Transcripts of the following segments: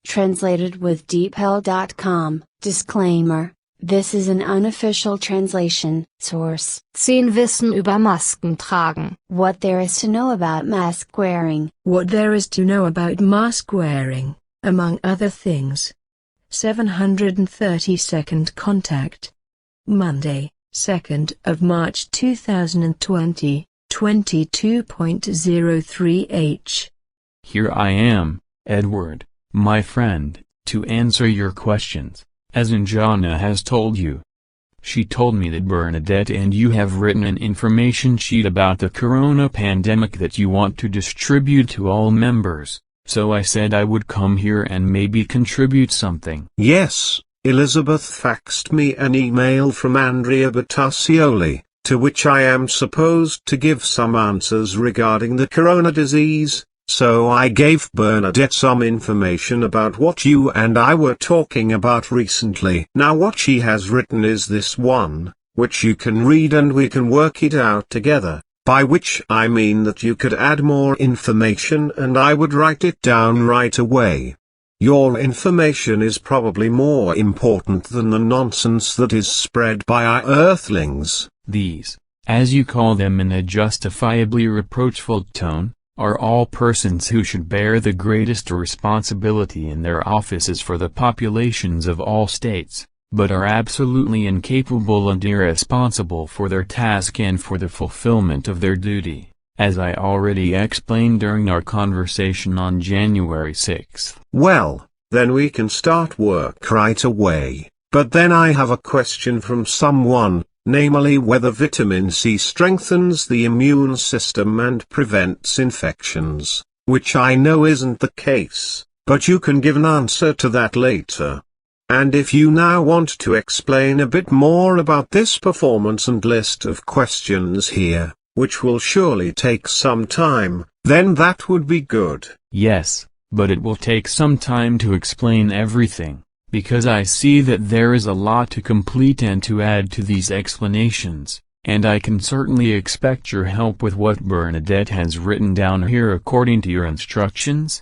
Translated with deepl.com. Disclaimer. This is an unofficial translation. Source. 10 Wissen über Masken tragen. What there is to know about mask wearing. What there is to know about mask wearing, among other things. 732nd Contact. Monday, 2nd of March 2020, 22.03h. Here I am, Edward, my friend, to answer your questions, as Enjana has told you. She told me that Bernadette and you have written an information sheet about the corona pandemic that you want to distribute to all members, so I said I would come here and maybe contribute something. Yes, Elizabeth faxed me an email from Andrea Battacioli, to which I am supposed to give some answers regarding the corona disease. So I gave Bernadette some information about what you and I were talking about recently. Now what she has written is this one, which you can read and we can work it out together, by which I mean that you could add more information and I would write it down right away. Your information is probably more important than the nonsense that is spread by our earthlings. These, as you call them in a justifiably reproachful tone, are all persons who should bear the greatest responsibility in their offices for the populations of all states, but are absolutely incapable and irresponsible for their task and for the fulfillment of their duty, as I already explained during our conversation on January 6th. Well, then we can start work right away, but then I have a question from someone. Namely whether vitamin C strengthens the immune system and prevents infections, which I know isn't the case, but you can give an answer to that later. And if you now want to explain a bit more about this performance and list of questions here, which will surely take some time, then that would be good. Yes, but it will take some time to explain everything, because I see that there is a lot to complete and to add to these explanations, and I can certainly expect your help with what Bernadette has written down here according to your instructions.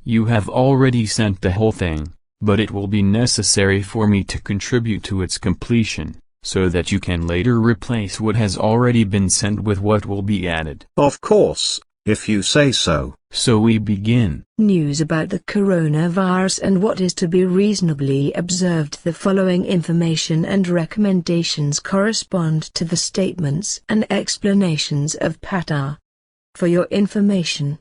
You have already sent the whole thing, but it will be necessary for me to contribute to its completion, so that you can later replace what has already been sent with what will be added. Of course, if you say so. So we begin. News about the coronavirus and what is to be reasonably observed. The following information and recommendations correspond to the statements and explanations of Ptaah. For your information,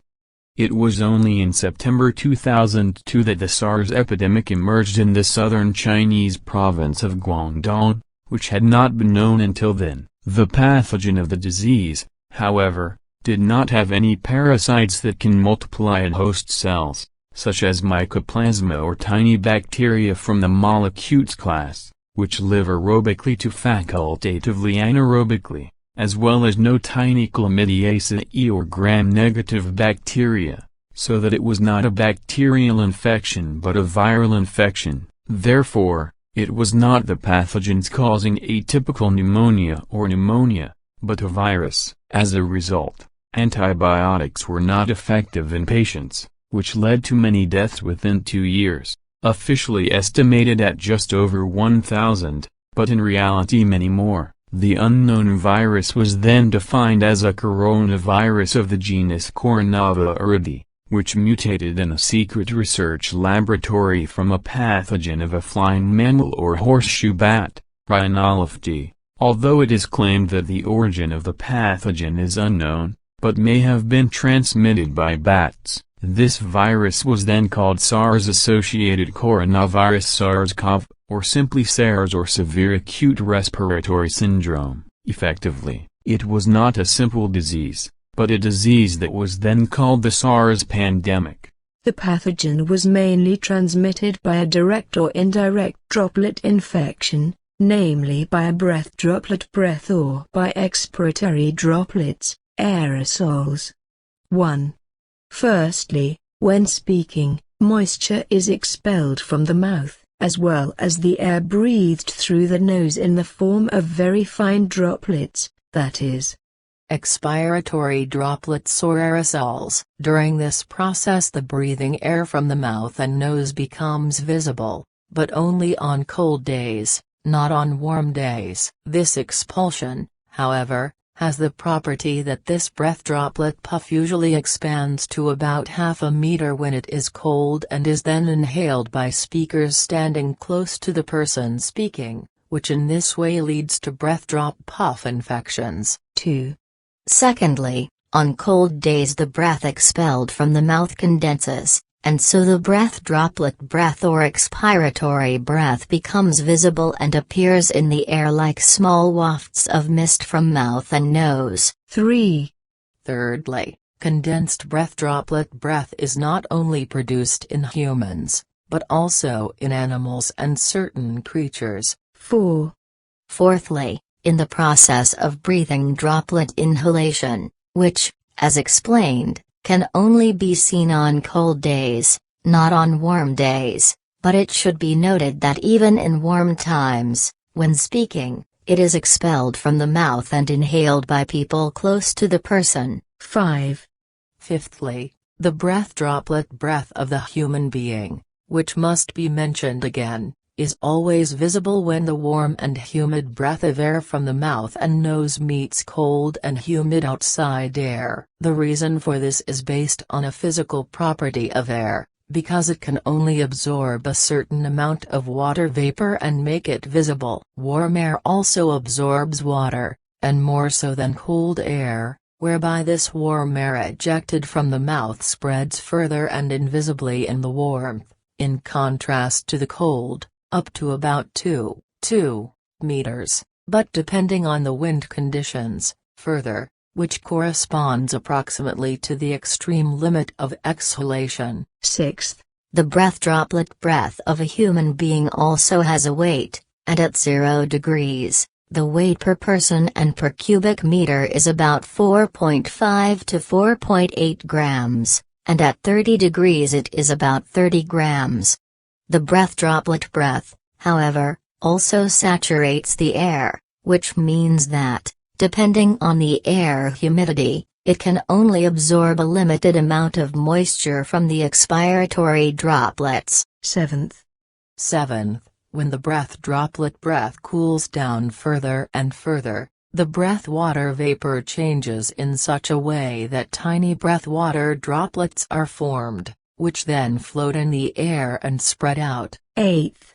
it was only in September 2002 that the SARS epidemic emerged in the southern Chinese province of Guangdong, which had not been known until then. The pathogen of the disease, however, did not have any parasites that can multiply in host cells, such as mycoplasma or tiny bacteria from the mollicutes class, which live aerobically to facultatively anaerobically, as well as no tiny chlamydiaceae or gram-negative bacteria, so that it was not a bacterial infection but a viral infection. Therefore, it was not the pathogens causing atypical pneumonia or pneumonia, but a virus. As a result, antibiotics were not effective in patients, which led to many deaths within 2 years, officially estimated at just over 1,000, but in reality many more. The unknown virus was then defined as a coronavirus of the genus Coronaviridae, which mutated in a secret research laboratory from a pathogen of a flying mammal or horseshoe bat, Rhinolophae. Although it is claimed that the origin of the pathogen is unknown, but may have been transmitted by bats, this virus was then called SARS-associated coronavirus SARS-CoV, or simply SARS or severe acute respiratory syndrome. Effectively, it was not a simple disease, but a disease that was then called the SARS pandemic. The pathogen was mainly transmitted by a direct or indirect droplet infection, namely by a breath droplet breath or by expiratory droplets, aerosols. 1. Firstly, when speaking, moisture is expelled from the mouth, as well as the air breathed through the nose in the form of very fine droplets, that is, expiratory droplets or aerosols. During this process the breathing air from the mouth and nose becomes visible, but only on cold days, not on warm days. This expulsion, however, has the property that this breath droplet puff usually expands to about half a meter when it is cold and is then inhaled by speakers standing close to the person speaking, which in this way leads to breath drop puff infections. 2. Secondly, on cold days the breath expelled from the mouth condenses, and so the breath droplet breath or expiratory breath becomes visible and appears in the air like small wafts of mist from mouth and nose. 3. Thirdly, condensed breath droplet breath is not only produced in humans, but also in animals and certain creatures. 4. Fourthly, in the process of breathing droplet inhalation, which, as explained, can only be seen on cold days, not on warm days, but it should be noted that even in warm times, when speaking, it is expelled from the mouth and inhaled by people close to the person. 5. Fifthly, the breath droplet breath of the human being, which must be mentioned again, is always visible when the warm and humid breath of air from the mouth and nose meets cold and humid outside air. The reason for this is based on a physical property of air, because it can only absorb a certain amount of water vapor and make it visible. Warm air also absorbs water, and more so than cold air, whereby this warm air ejected from the mouth spreads further and invisibly in the warmth, in contrast to the cold, up to about 2 meters, but depending on the wind conditions, further, which corresponds approximately to the extreme limit of exhalation. 6. The breath droplet breath of a human being also has a weight, and at 0 degrees, the weight per person and per cubic meter is about 4.5 to 4.8 grams, and at 30 degrees it is about 30 grams. The breath droplet breath, however, also saturates the air, which means that, depending on the air humidity, it can only absorb a limited amount of moisture from the expiratory droplets. 7th. When the breath droplet breath cools down further and further, the breath water vapor changes in such a way that tiny breath water droplets are formed, which then float in the air and spread out. 8th.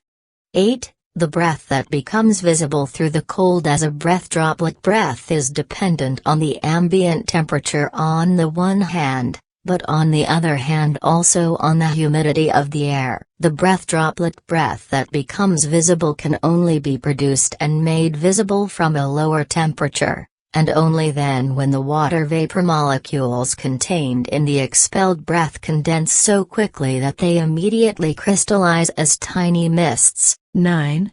8. The breath that becomes visible through the cold as a breath droplet breath is dependent on the ambient temperature on the one hand, but on the other hand also on the humidity of the air. The breath droplet breath that becomes visible can only be produced and made visible from a lower temperature, and only then when the water vapor molecules contained in the expelled breath condense so quickly that they immediately crystallize as tiny mists. 9.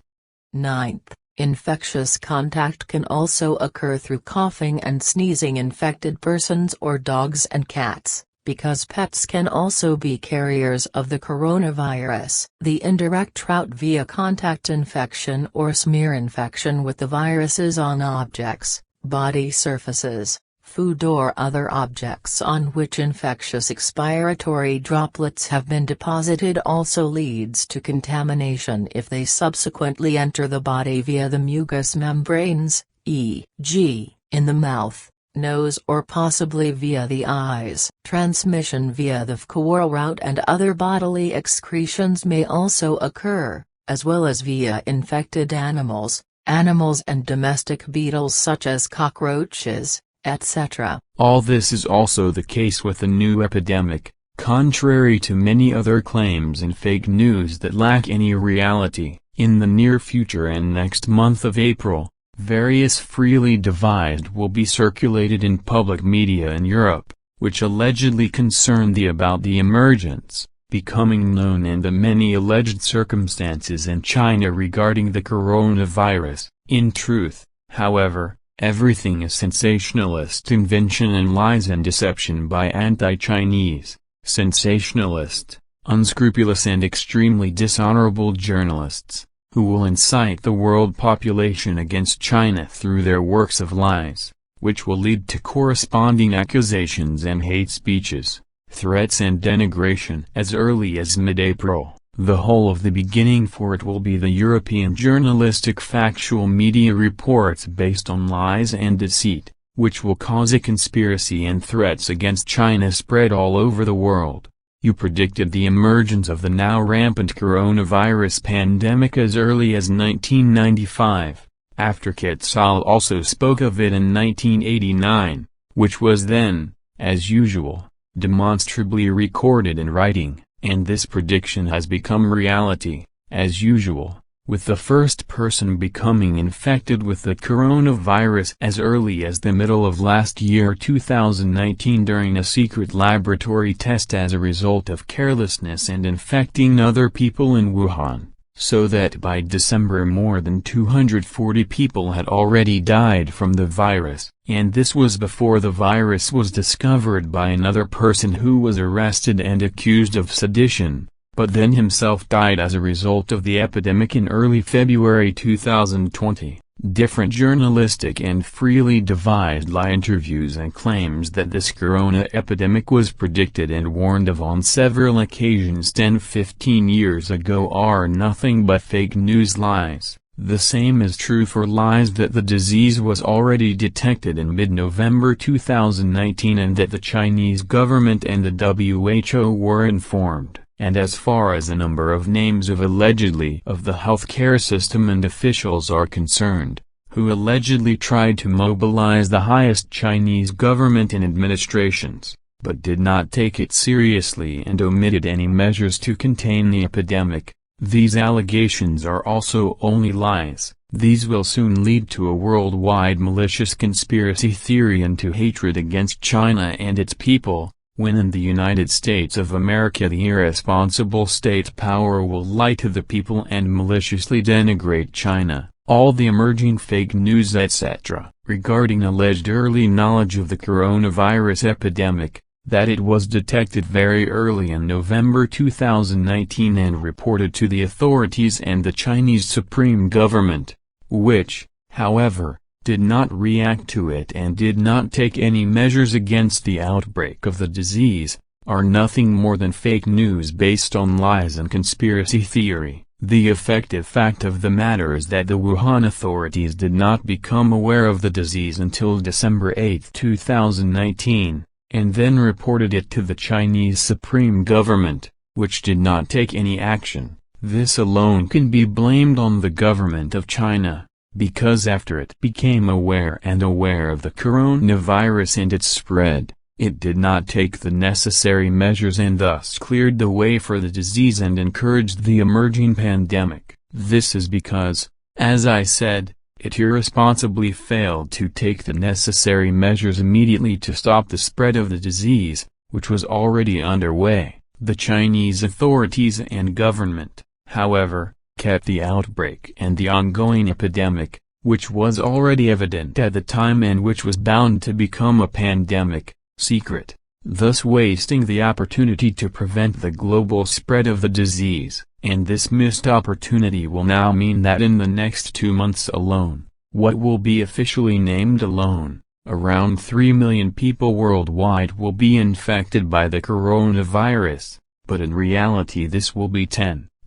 9th, infectious contact can also occur through coughing and sneezing infected persons or dogs and cats, because pets can also be carriers of the coronavirus. The indirect route via contact infection or smear infection with the viruses on objects, body surfaces, food or other objects on which infectious expiratory droplets have been deposited also leads to contamination if they subsequently enter the body via the mucous membranes, e.g., in the mouth, nose or possibly via the eyes. Transmission via the fecal route and other bodily excretions may also occur, as well as via infected animals and domestic beetles such as cockroaches, etc. All this is also the case with the new epidemic, contrary to many other claims and fake news that lack any reality. In the near future and next month of April, various freely devised will be circulated in public media in Europe, which allegedly concern about the emergence, becoming known and the many alleged circumstances in China regarding the coronavirus. In truth, however, everything is sensationalist invention and lies and deception by anti-Chinese, sensationalist, unscrupulous and extremely dishonorable journalists, who will incite the world population against China through their works of lies. which will lead to corresponding accusations and hate speeches, threats and denigration as early as mid-April. The whole of the beginning for it will be the European journalistic factual media reports based on lies and deceit, which will cause a conspiracy and threats against China spread all over the world. You predicted the emergence of the now rampant coronavirus pandemic as early as 1995, after Quetzal also spoke of it in 1989, which was then, as usual, demonstrably recorded in writing, and this prediction has become reality, as usual, with the first person becoming infected with the coronavirus as early as the middle of last year 2019 during a secret laboratory test as a result of carelessness and infecting other people in Wuhan, so that by December more than 240 people had already died from the virus, and this was before the virus was discovered by another person who was arrested and accused of sedition, but then himself died as a result of the epidemic in early February 2020. Different journalistic and freely devised lie interviews and claims that this corona epidemic was predicted and warned of on several occasions 10-15 years ago are nothing but fake news lies. The same is true for lies that the disease was already detected in mid-November 2019 and that the Chinese government and the WHO were informed. And as far as the number of names of allegedly of the healthcare system and officials are concerned, who allegedly tried to mobilize the highest Chinese government and administrations, but did not take it seriously and omitted any measures to contain the epidemic, these allegations are also only lies. These will soon lead to a worldwide malicious conspiracy theory and to hatred against China and its people. When in the United States of America the irresponsible state power will lie to the people and maliciously denigrate China, all the emerging fake news etc. regarding alleged early knowledge of the coronavirus epidemic, that it was detected very early in November 2019 and reported to the authorities and the Chinese Supreme Government, which, however, did not react to it and did not take any measures against the outbreak of the disease, are nothing more than fake news based on lies and conspiracy theory. The effective fact of the matter is that the Wuhan authorities did not become aware of the disease until December 8, 2019, and then reported it to the Chinese Supreme Government, which did not take any action. This alone can be blamed on the government of China, because after it became aware of the coronavirus and its spread, it did not take the necessary measures and thus cleared the way for the disease and encouraged the emerging pandemic. This is because, as I said, it irresponsibly failed to take the necessary measures immediately to stop the spread of the disease, which was already underway. The Chinese authorities and government, however, kept the outbreak and the ongoing epidemic, which was already evident at the time and which was bound to become a pandemic, secret, thus wasting the opportunity to prevent the global spread of the disease. And this missed opportunity will now mean that in the next 2 months alone, what will be officially named alone, around 3 million people worldwide will be infected by the coronavirus, but in reality this will be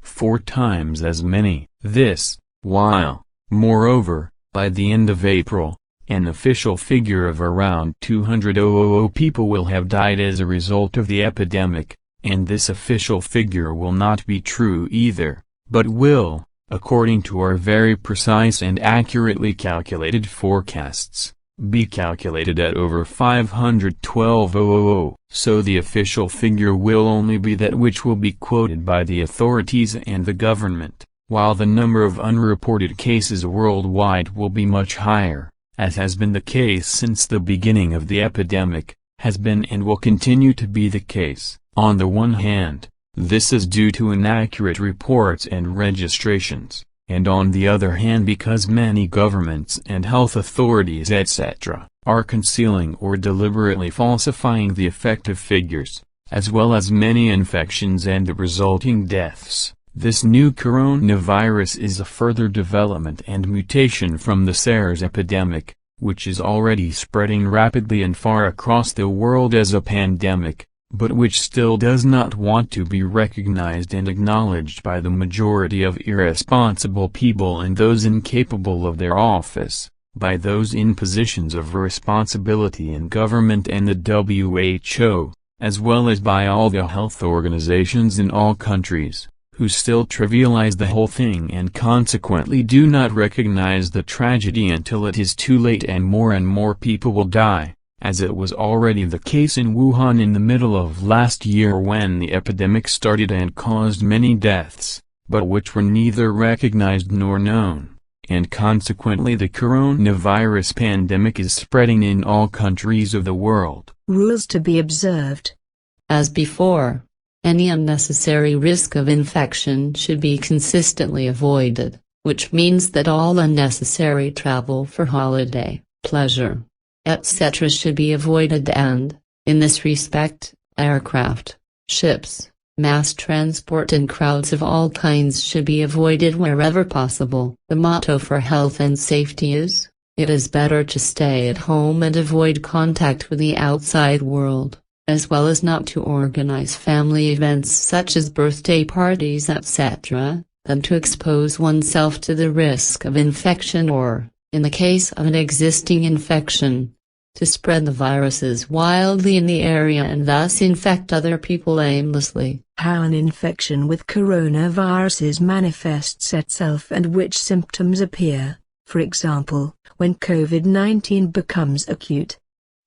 4 times as many. This, while, moreover, by the end of April, an official figure of around 200,000 people will have died as a result of the epidemic, and this official figure will not be true either, but will, according to our very precise and accurately calculated forecasts, be calculated at over 512,000. So the official figure will only be that which will be quoted by the authorities and the government, while the number of unreported cases worldwide will be much higher, as has been the case since the beginning of the epidemic, has been and will continue to be the case. On the one hand, this is due to inaccurate reports and registrations, and on the other hand because many governments and health authorities etc. are concealing or deliberately falsifying the effective figures, as well as many infections and the resulting deaths. This new coronavirus is a further development and mutation from the SARS epidemic, which is already spreading rapidly and far across the world as a pandemic, but which still does not want to be recognized and acknowledged by the majority of irresponsible people and those incapable of their office, by those in positions of responsibility in government and the WHO, as well as by all the health organizations in all countries, who still trivialize the whole thing and consequently do not recognize the tragedy until it is too late and more people will die, as it was already the case in Wuhan in the middle of last year when the epidemic started and caused many deaths, but which were neither recognized nor known, and consequently the coronavirus pandemic is spreading in all countries of the world. Rules to be observed. As before, any unnecessary risk of infection should be consistently avoided, which means that all unnecessary travel for holiday, pleasure, etc. should be avoided and, in this respect, aircraft, ships, mass transport and crowds of all kinds should be avoided wherever possible. The motto for health and safety is, it is better to stay at home and avoid contact with the outside world, as well as not to organize family events such as birthday parties etc., than to expose oneself to the risk of infection or, in the case of an existing infection, to spread the viruses wildly in the area and thus infect other people aimlessly. How an infection with coronaviruses manifests itself and which symptoms appear, for example, when COVID-19 becomes acute.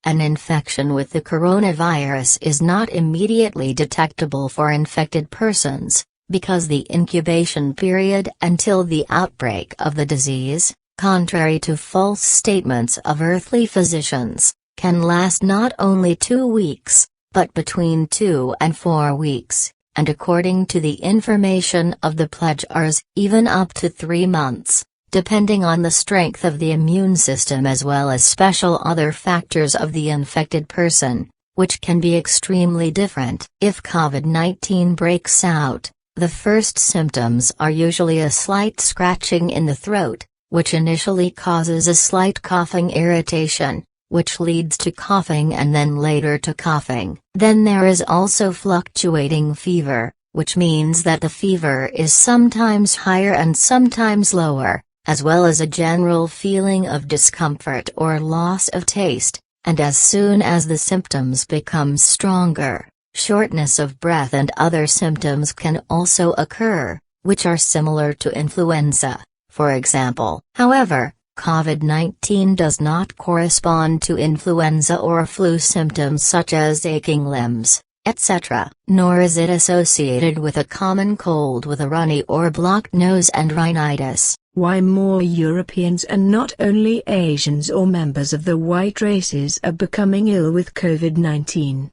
An infection with the coronavirus is not immediately detectable for infected persons, because the incubation period until the outbreak of the disease, contrary to false statements of earthly physicians, can last not only 2 weeks, but between 2 and 4 weeks, and according to the information of the pledgers, even up to 3 months, depending on the strength of the immune system as well as special other factors of the infected person, which can be extremely different. If COVID-19 breaks out, the first symptoms are usually a slight scratching in the throat, which initially causes a slight coughing irritation, which leads to coughing and then later to coughing. Then there is also fluctuating fever, which means that the fever is sometimes higher and sometimes lower, as well as a general feeling of discomfort or loss of taste, and as soon as the symptoms become stronger, shortness of breath and other symptoms can also occur, which are similar to influenza, for example. However, COVID-19 does not correspond to influenza or flu symptoms such as aching limbs, etc., nor is it associated with a common cold with a runny or blocked nose and rhinitis. Why more Europeans and not only Asians or members of the white races are becoming ill with COVID-19?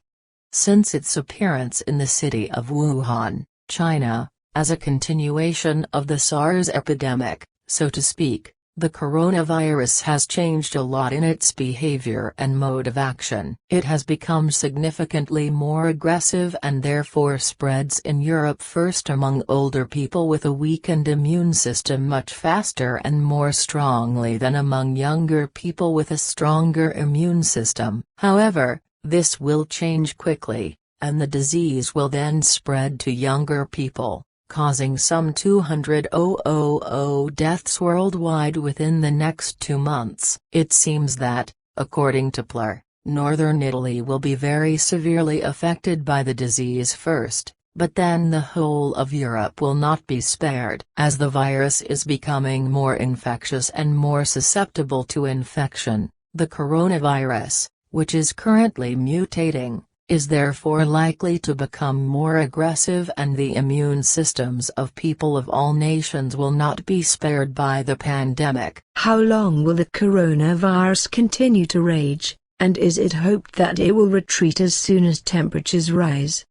Since its appearance in the city of Wuhan, China, as a continuation of the SARS epidemic, so to speak, the coronavirus has changed a lot in its behavior and mode of action. It has become significantly more aggressive and therefore spreads in Europe first among older people with a weakened immune system much faster and more strongly than among younger people with a stronger immune system. However, this will change quickly, and the disease will then spread to younger people, causing some 200,000 deaths worldwide within the next 2 months. It seems that, according to Ptaah, northern Italy will be very severely affected by the disease first, but then the whole of Europe will not be spared. As the virus is becoming more infectious and more susceptible to infection, the coronavirus, which is currently mutating, is therefore likely to become more aggressive, and the immune systems of people of all nations will not be spared by the pandemic. How long will the coronavirus continue to rage, and is it hoped that it will retreat as soon as temperatures rise?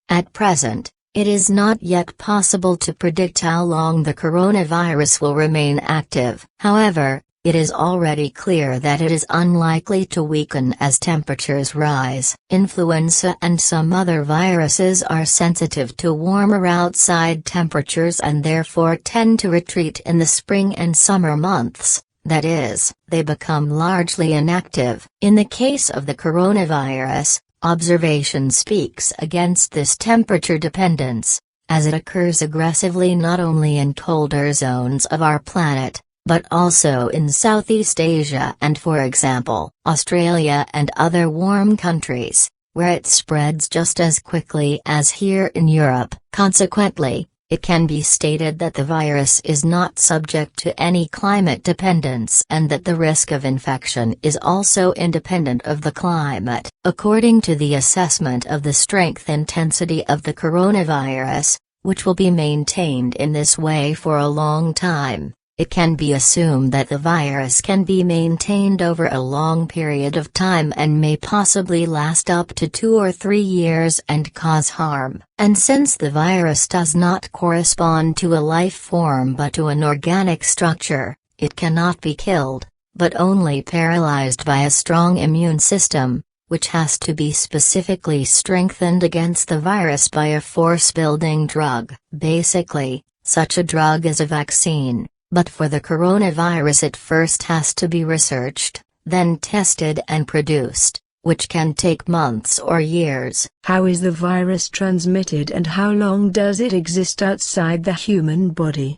At present, it is not yet possible to predict how long the coronavirus will remain active. However, it is already clear that it is unlikely to weaken as temperatures rise. Influenza and some other viruses are sensitive to warmer outside temperatures and therefore tend to retreat in the spring and summer months, That is, they become largely inactive. In the case of the coronavirus, observation speaks against this temperature dependence, as it occurs aggressively not only in colder zones of our planet, but also in Southeast Asia and, for example, Australia and other warm countries, where it spreads just as quickly as here in Europe. Consequently, it can be stated that the virus is not subject to any climate dependence and that the risk of infection is also independent of the climate. According to the assessment of the strength intensity of the coronavirus, which will be maintained in this way for a long time, it can be assumed that the virus can be maintained over a long period of time and may possibly last up to 2 or 3 years and cause harm. And since the virus does not correspond to a life form but to an organic structure, it cannot be killed, but only paralyzed by a strong immune system, which has to be specifically strengthened against the virus by a force-building drug. Basically, such a drug is a vaccine. But for the coronavirus it first has to be researched, then tested and produced, which can take months or years. How is the virus transmitted and how long does it exist outside the human body?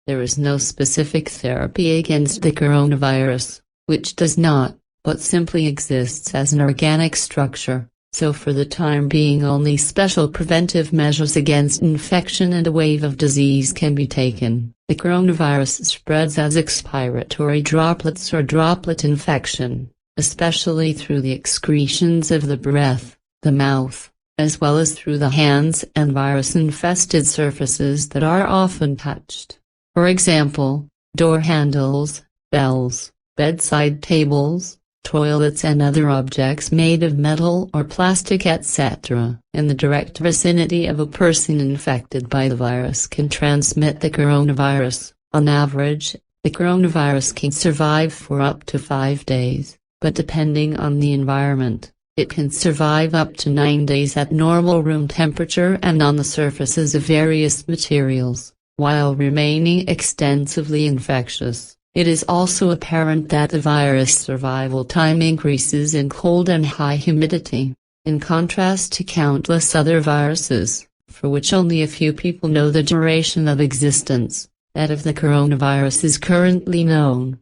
There is no specific therapy against the coronavirus, which does not, but simply exists as an organic structure. So for the time being only special preventive measures against infection and a wave of disease can be taken. The coronavirus spreads as expiratory droplets or droplet infection, especially through the excretions of the breath, the mouth, as well as through the hands and virus-infested surfaces that are often touched. For example, door handles, bells, bedside tables, toilets and other objects made of metal or plastic etc. in the direct vicinity of a person infected by the virus can transmit the coronavirus. On average, the coronavirus can survive for up to 5 days, but depending on the environment, it can survive up to 9 days at normal room temperature and on the surfaces of various materials, while remaining extensively infectious. It is also apparent that the virus survival time increases in cold and high humidity, in contrast to countless other viruses, for which only a few people know the duration of existence. That of the coronavirus is currently known.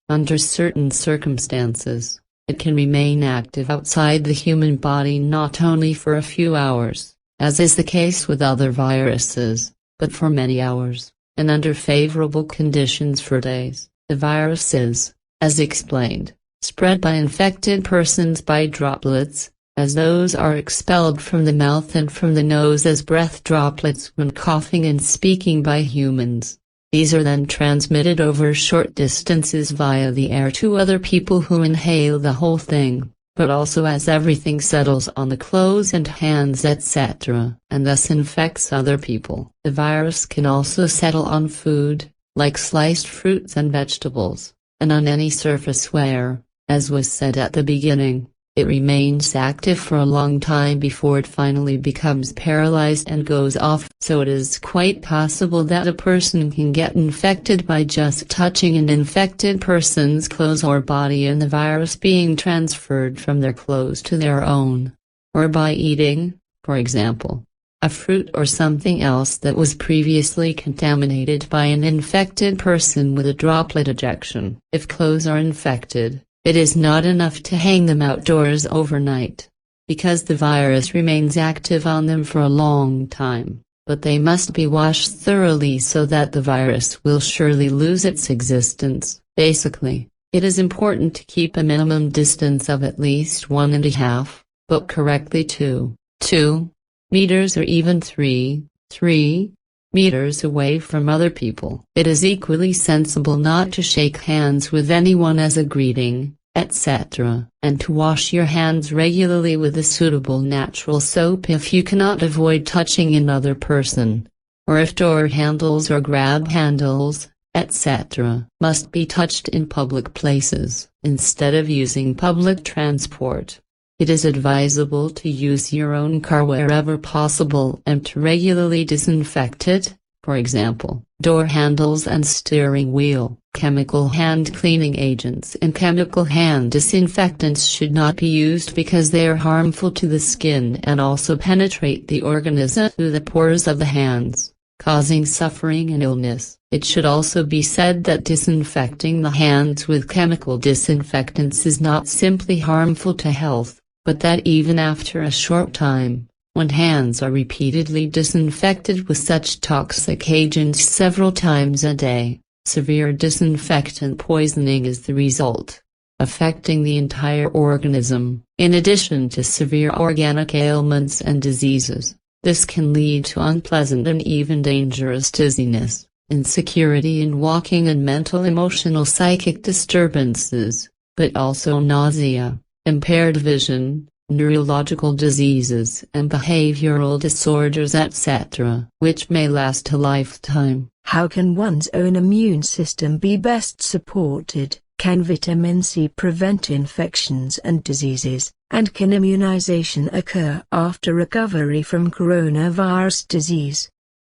Under certain circumstances, it can remain active outside the human body not only for a few hours, as is the case with other viruses, but for many hours, and under favorable conditions for days. The virus is, as explained, spread by infected persons by droplets, as those are expelled from the mouth and from the nose as breath droplets when coughing and speaking by humans. These are then transmitted over short distances via the air to other people who inhale the whole thing, but also as everything settles on the clothes and hands etc., and thus infects other people. The virus can also settle on food, like sliced fruits and vegetables, and on any surface where, as was said at the beginning, it remains active for a long time before it finally becomes paralyzed and goes off. So it is quite possible that a person can get infected by just touching an infected person's clothes or body and the virus being transferred from their clothes to their own, or by eating, for example, a fruit or something else that was previously contaminated by an infected person with a droplet ejection. If clothes are infected, it is not enough to hang them outdoors overnight, because the virus remains active on them for a long time, but they must be washed thoroughly so that the virus will surely lose its existence. Basically, it is important to keep a minimum distance of at least 1.5, but correctly 2 meters or even 3 meters away from other people. It is equally sensible not to shake hands with anyone as a greeting, etc., and to wash your hands regularly with a suitable natural soap if you cannot avoid touching another person, or if door handles or grab handles, etc., must be touched in public places. Instead of using public transport, it is advisable to use your own car wherever possible and to regularly disinfect it, for example, door handles and steering wheel. Chemical hand cleaning agents and chemical hand disinfectants should not be used because they are harmful to the skin and also penetrate the organism through the pores of the hands, causing suffering and illness. It should also be said that disinfecting the hands with chemical disinfectants is not simply harmful to health, but that even after a short time, when hands are repeatedly disinfected with such toxic agents several times a day, severe disinfectant poisoning is the result, affecting the entire organism. In addition to severe organic ailments and diseases, this can lead to unpleasant and even dangerous dizziness, insecurity in walking and mental emotional psychic disturbances, but also nausea, impaired vision, neurological diseases and behavioral disorders etc., which may last a lifetime. How can one's own immune system be best supported? Can vitamin C prevent infections and diseases, and can immunization occur after recovery from coronavirus disease?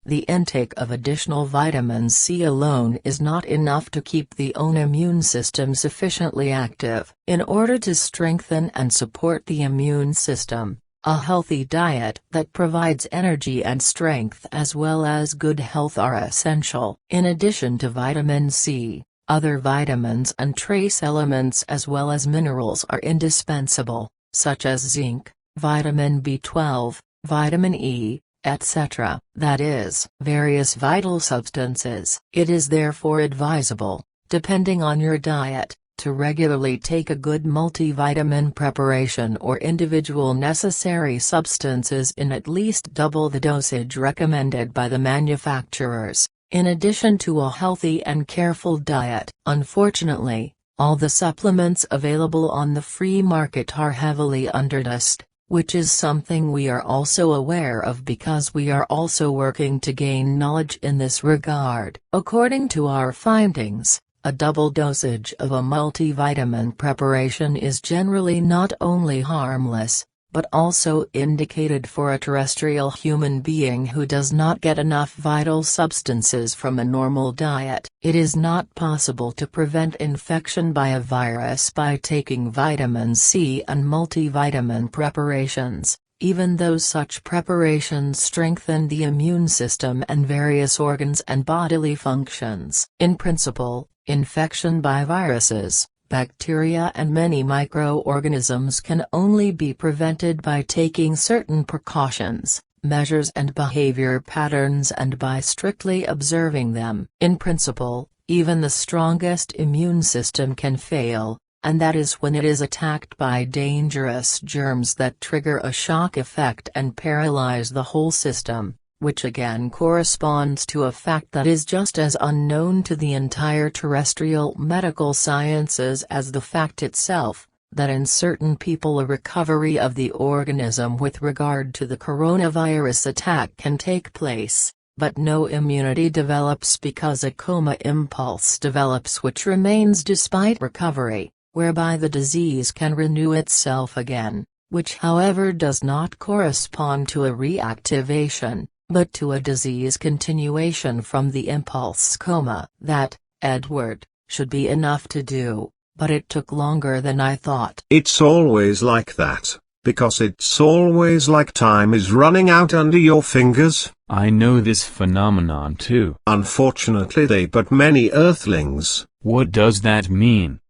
The intake of additional vitamin C alone is not enough to keep the own immune system sufficiently active. In order to strengthen and support the immune system, a healthy diet that provides energy and strength as well as good health are essential. In addition to vitamin C, other vitamins and trace elements as well as minerals are indispensable, such as zinc, vitamin B12, vitamin E, etc. That is, various vital substances. It is therefore advisable, depending on your diet, to regularly take a good multivitamin preparation or individual necessary substances in at least double the dosage recommended by the manufacturers, in addition to a healthy and careful diet. Unfortunately, all the supplements available on the free market are heavily underdosed, which is something we are also aware of because we are also working to gain knowledge in this regard. According to our findings, a double dosage of a multivitamin preparation is generally not only harmless, but also indicated for a terrestrial human being who does not get enough vital substances from a normal diet. It is not possible to prevent infection by a virus by taking vitamin C and multivitamin preparations, even though such preparations strengthen the immune system and various organs and bodily functions. In principle, infection by viruses, bacteria and many microorganisms can only be prevented by taking certain precautions, measures and behavior patterns and by strictly observing them. In principle, even the strongest immune system can fail, and that is when it is attacked by dangerous germs that trigger a shock effect and paralyze the whole system, which again corresponds to a fact that is just as unknown to the entire terrestrial medical sciences as the fact itself, that in certain people a recovery of the organism with regard to the coronavirus attack can take place, but no immunity develops because a coma impulse develops which remains despite recovery, whereby the disease can renew itself again, which however does not correspond to a reactivation, but to a disease continuation from the impulse coma. That, Edward, should be enough to do, but it took longer than I thought. It's always like that, because it's always like time is running out under your fingers. I know this phenomenon too. Unfortunately they but many earthlings. What does that mean?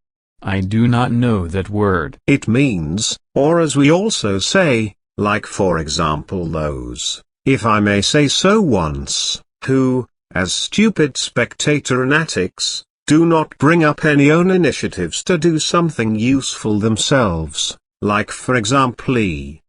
I do not know that word. It means, or as we also say, like for example those, if I may say so once, who, as stupid spectator fanatics, do not bring up any own initiatives to do something useful themselves, like for example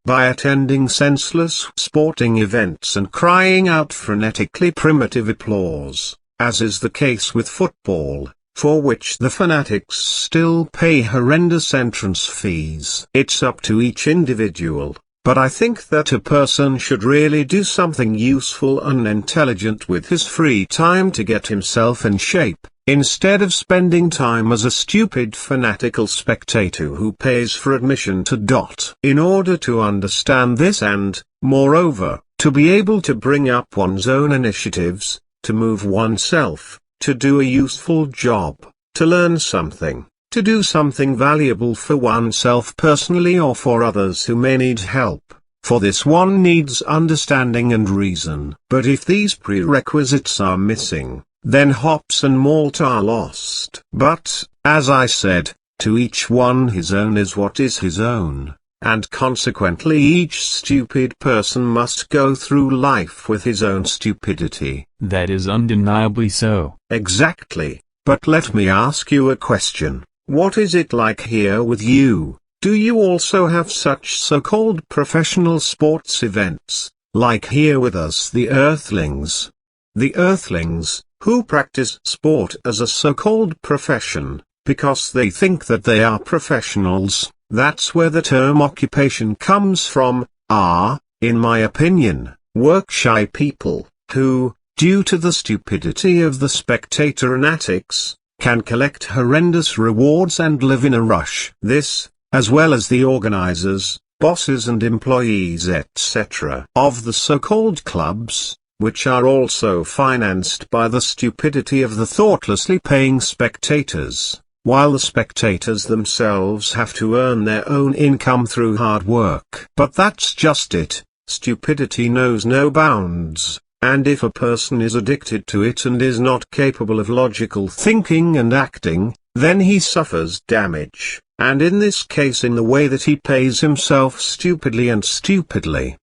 by attending senseless sporting events and crying out frenetically primitive applause, as is the case with football, for which the fanatics still pay horrendous entrance fees. It's up to each individual. But I think that a person should really do something useful and intelligent with his free time to get himself in shape, instead of spending time as a stupid fanatical spectator who pays for admission to . In order to understand this and, moreover, to be able to bring up one's own initiatives, to move oneself, to do a useful job, to learn something, to do something valuable for oneself personally or for others who may need help. For this one needs understanding and reason. But if these prerequisites are missing, then hops and malt are lost. But, as I said, to each one his own is what is his own, and consequently each stupid person must go through life with his own stupidity. That is undeniably so. Exactly. But let me ask you a question. What is it like here with you? Do you also have such so-called professional sports events, like here with us the Earthlings? The Earthlings, who practice sport as a so-called profession, because they think that they are professionals, that's where the term occupation comes from, are, in my opinion, work-shy people, who, due to the stupidity of the spectator fanatics, can collect horrendous rewards and live in a rush. This, as well as the organizers, bosses and employees etc. of the so-called clubs, which are also financed by the stupidity of the thoughtlessly paying spectators, while the spectators themselves have to earn their own income through hard work. But that's just it, stupidity knows no bounds, and if a person is addicted to it and is not capable of logical thinking and acting, then he suffers damage. And in this case in the way that he pays himself stupidly.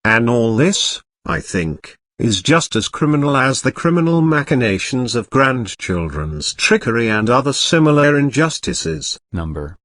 And all this, I think, is just as criminal as the criminal machinations of grandchildren's trickery and other similar injustices.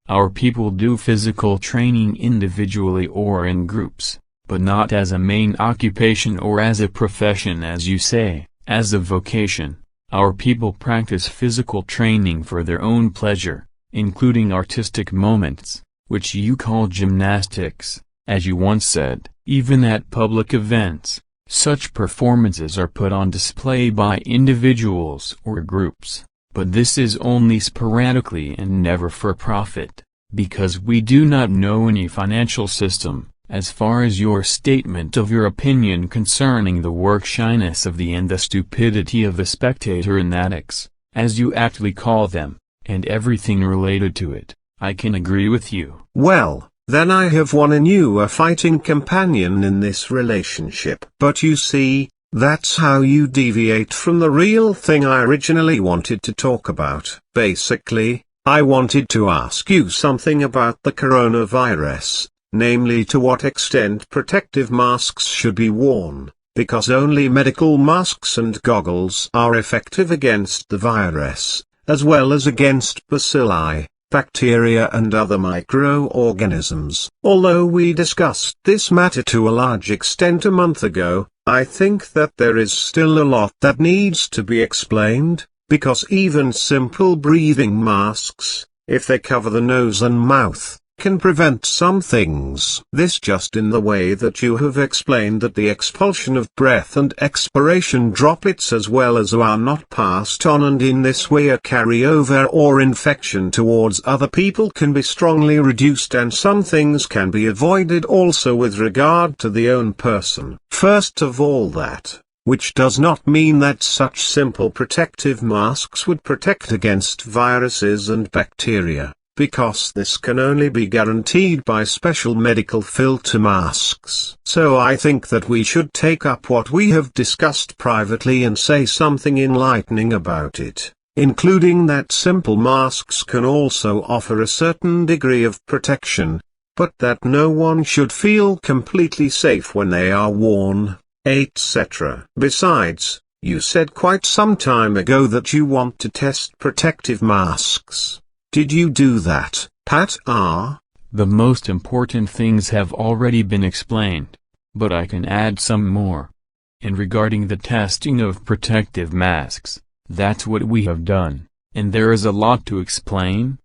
Our people do physical training individually or in groups, but not as a main occupation or as a profession as you say, as a vocation. Our people practice physical training for their own pleasure, including artistic moments, which you call gymnastics, as you once said. Even at public events, such performances are put on display by individuals or groups, but this is only sporadically and never for profit, because we do not know any financial system. As far as your statement of your opinion concerning the work-shyness of the and the stupidity of the spectator fanatics, as you aptly call them, and everything related to it, I can agree with you. Well, then I have won in you a fighting companion in this relationship. But you see, that's how you deviate from the real thing I originally wanted to talk about. Basically, I wanted to ask you something about the coronavirus, namely to what extent protective masks should be worn, because only medical masks and goggles are effective against the virus, as well as against bacilli, bacteria and other microorganisms. Although we discussed this matter to a large extent a month ago, I think that there is still a lot that needs to be explained, because even simple breathing masks, if they cover the nose and mouth, can prevent some things. This just in the way that you have explained that the expulsion of breath and expiration droplets as well as are not passed on, and in this way a carryover or infection towards other people can be strongly reduced, and some things can be avoided also with regard to the own person. First of all that, which does not mean that such simple protective masks would protect against viruses and bacteria, because this can only be guaranteed by special medical filter masks. So I think that we should take up what we have discussed privately and say something enlightening about it, including that simple masks can also offer a certain degree of protection, but that no one should feel completely safe when they are worn, etc. Besides, you said quite some time ago that you want to test protective masks. Did you do that, Ptaah? The most important things have already been explained, but I can add some more. And regarding the testing of protective masks, that's what we have done, and there is a lot to explain.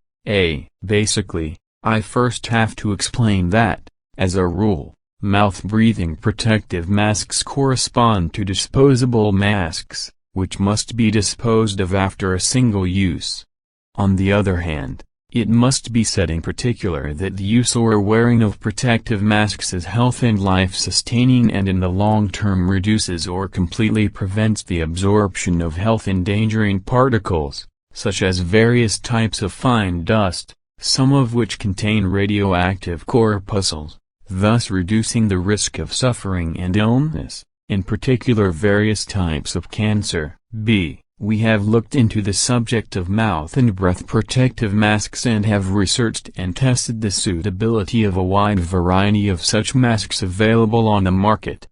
Basically, I first have to explain that, as a rule, mouth-breathing protective masks correspond to disposable masks, which must be disposed of after a single use. On the other hand, It must be said in particular that the use or wearing of protective masks is health and life-sustaining and in the long term reduces or completely prevents the absorption of health-endangering particles, such as various types of fine dust, some of which contain radioactive corpuscles, thus reducing the risk of suffering and illness, in particular various types of cancer. B. We have looked into the subject of mouth and breath protective masks and have researched and tested the suitability of a wide variety of such masks available on the market.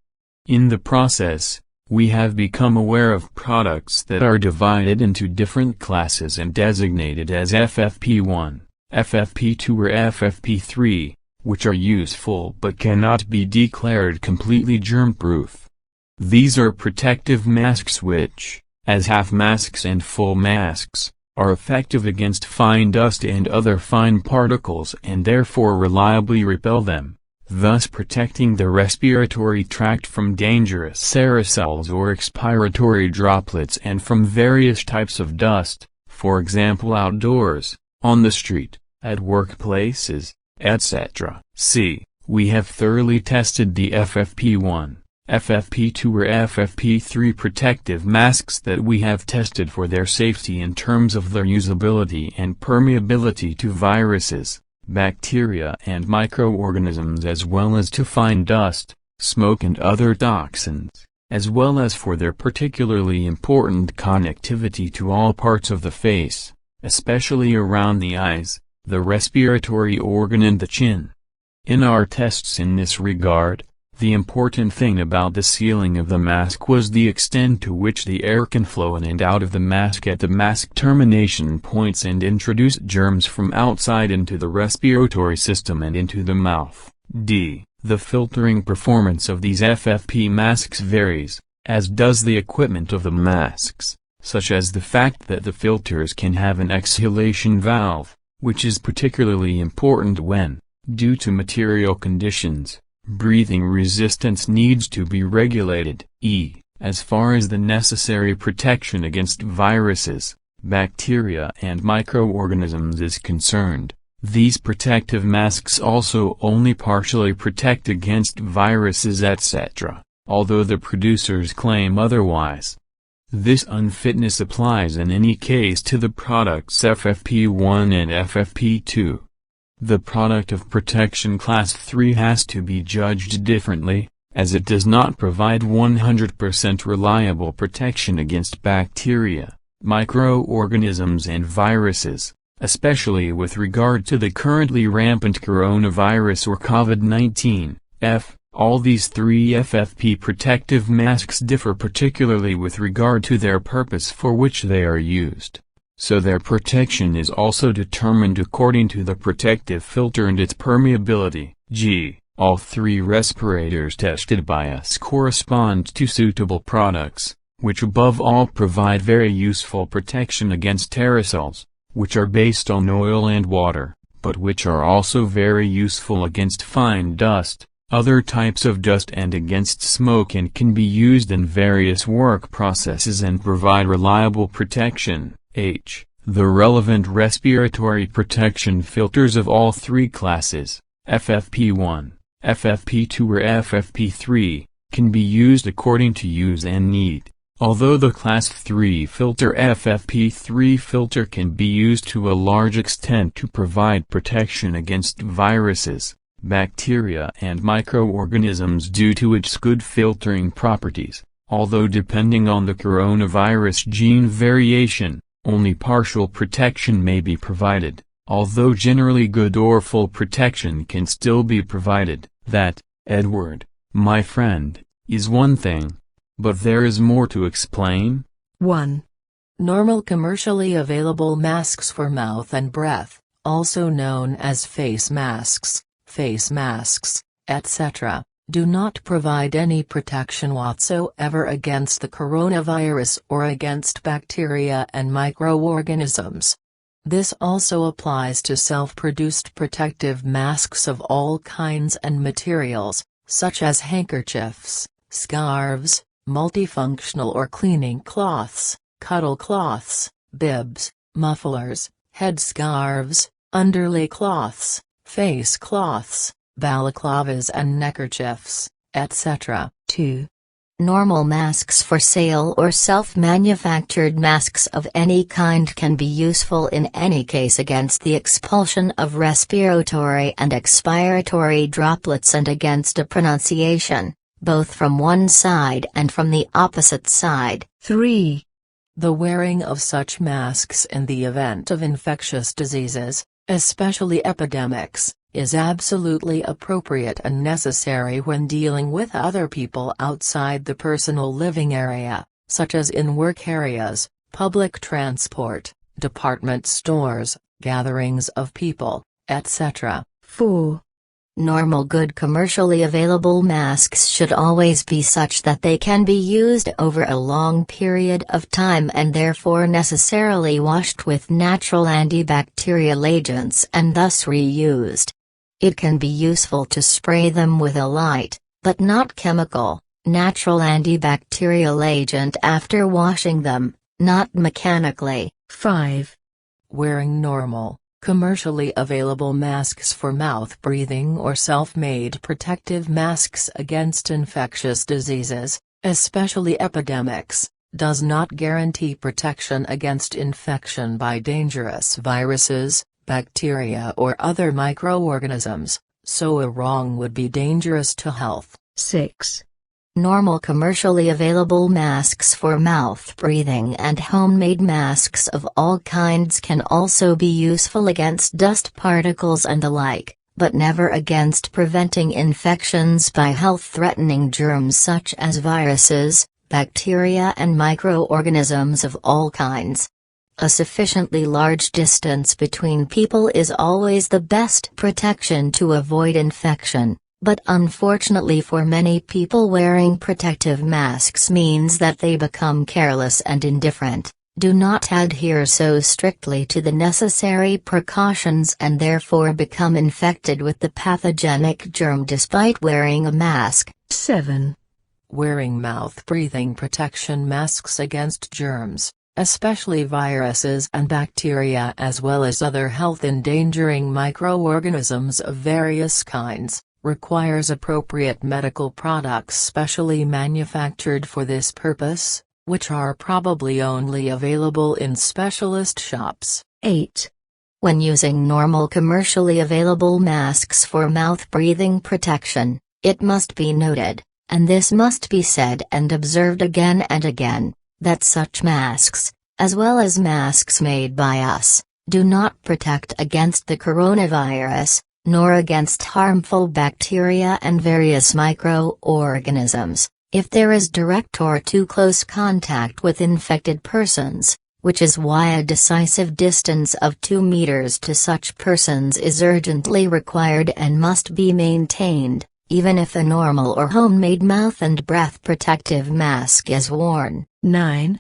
In the process, we have become aware of products that are divided into different classes and designated as FFP1, FFP2 or FFP3, which are useful but cannot be declared completely germ-proof. These are protective masks which, as half masks and full masks, are effective against fine dust and other fine particles and therefore reliably repel them, thus protecting the respiratory tract from dangerous aerosols or expiratory droplets and from various types of dust, for example outdoors, on the street, at workplaces, etc. C. We have thoroughly tested the FFP1, FFP2 or FFP3 protective masks that we have tested for their safety in terms of their usability and permeability to viruses, bacteria and microorganisms as well as to fine dust, smoke and other toxins, as well as for their particularly important connectivity to all parts of the face, especially around the eyes, the respiratory organ and the chin. In our tests in this regard, the important thing about the sealing of the mask was the extent to which the air can flow in and out of the mask at the mask termination points and introduce germs from outside into the respiratory system and into the mouth. D. The filtering performance of these FFP masks varies, as does the equipment of the masks, such as the fact that the filters can have an exhalation valve, which is particularly important when, due to material conditions, breathing resistance needs to be regulated. As far as the necessary protection against viruses, bacteria and microorganisms is concerned, these protective masks also only partially protect against viruses etc., although the producers claim otherwise. This unfitness applies in any case to the products FFP1 and FFP2. The product of protection class 3 has to be judged differently, as it does not provide 100% reliable protection against bacteria, microorganisms and viruses, especially with regard to the currently rampant coronavirus or COVID-19. All these three FFP protective masks differ particularly with regard to their purpose for which they are used. So their protection is also determined according to the protective filter and its permeability. All three respirators tested by us correspond to suitable products, which above all provide very useful protection against aerosols, which are based on oil and water, but which are also very useful against fine dust, other types of dust and against smoke and can be used in various work processes and provide reliable protection. The relevant respiratory protection filters of all three classes, FFP1, FFP2 or FFP3, can be used according to use and need. Although the class 3 filter FFP3 filter can be used to a large extent to provide protection against viruses, bacteria and microorganisms due to its good filtering properties, although depending on the coronavirus gene variation, only partial protection may be provided, although generally good or full protection can still be provided. That, Edward, my friend, is one thing. But there is more to explain. 1. Normal commercially available masks for mouth and breath, also known as face masks, etc., do not provide any protection whatsoever against the coronavirus or against bacteria and microorganisms. This also applies to self-produced protective masks of all kinds and materials, such as handkerchiefs, scarves, multifunctional or cleaning cloths, cuddle cloths, bibs, mufflers, headscarves, underlay cloths, face cloths, balaclavas and neckerchiefs, etc. 2. Normal masks for sale or self-manufactured masks of any kind can be useful in any case against the expulsion of respiratory and expiratory droplets and against a pronunciation, both from one side and from the opposite side. 3. The wearing of such masks in the event of infectious diseases, especially epidemics, is absolutely appropriate and necessary when dealing with other people outside the personal living area, such as in work areas, public transport, department stores, gatherings of people, etc. 4. Normal good commercially available masks should always be such that they can be used over a long period of time and therefore necessarily washed with natural antibacterial agents and thus reused. It can be useful to spray them with a light, but not chemical, natural antibacterial agent after washing them, not mechanically. 5. Wearing normal, commercially available masks for mouth breathing or self-made protective masks against infectious diseases, especially epidemics, does not guarantee protection against infection by dangerous viruses, bacteria or other microorganisms, so a wrong would be dangerous to health. 6. Normal commercially available masks for mouth breathing and homemade masks of all kinds can also be useful against dust particles and the like, but never against preventing infections by health-threatening germs such as viruses, bacteria and microorganisms of all kinds. A sufficiently large distance between people is always the best protection to avoid infection, but unfortunately for many people wearing protective masks means that they become careless and indifferent, do not adhere so strictly to the necessary precautions and therefore become infected with the pathogenic germ despite wearing a mask. 7. Wearing mouth-breathing protection masks against germs, especially viruses and bacteria as well as other health-endangering microorganisms of various kinds, requires appropriate medical products specially manufactured for this purpose, which are probably only available in specialist shops. 8. When using normal commercially available masks for mouth-breathing protection, it must be noted, and this must be said and observed again and again, that such masks, as well as masks made by us, do not protect against the coronavirus, nor against harmful bacteria and various microorganisms, if there is direct or too close contact with infected persons, which is why a decisive distance of 2 meters to such persons is urgently required and must be maintained, even if a normal or homemade mouth and breath protective mask is worn. 9.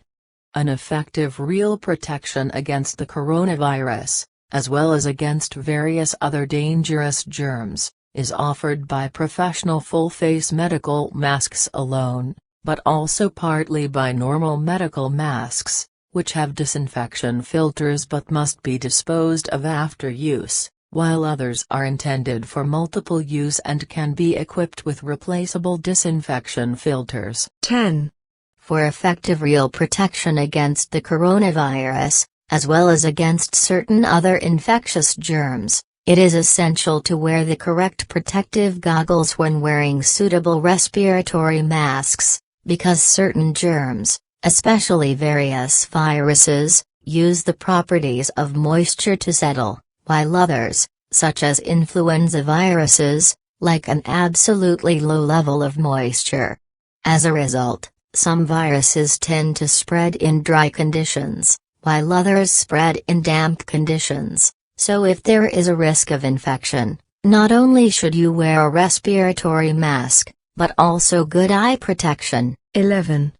An effective real protection against the coronavirus, as well as against various other dangerous germs, is offered by professional full-face medical masks alone, but also partly by normal medical masks, which have disinfection filters but must be disposed of after use, while others are intended for multiple use and can be equipped with replaceable disinfection filters. 10. For effective real protection against the coronavirus, as well as against certain other infectious germs, it is essential to wear the correct protective goggles when wearing suitable respiratory masks, because certain germs, especially various viruses, use the properties of moisture to settle, while others, such as influenza viruses, like an absolutely low level of moisture. As a result, some viruses tend to spread in dry conditions, while others spread in damp conditions, so if there is a risk of infection, not only should you wear a respiratory mask, but also good eye protection. 11.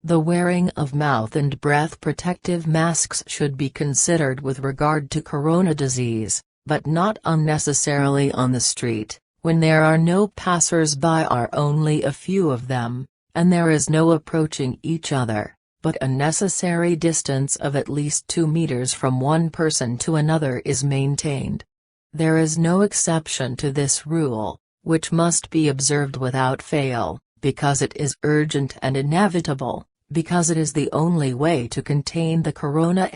The wearing of mouth and breath protective masks should be considered with regard to corona disease, but not unnecessarily on the street, when there are no passers-by or only a few of them, and there is no approaching each other, but a necessary distance of at least 2 meters from one person to another is maintained. There is no exception to this rule, which must be observed without fail, because it is urgent and inevitable, because it is the only way to contain the corona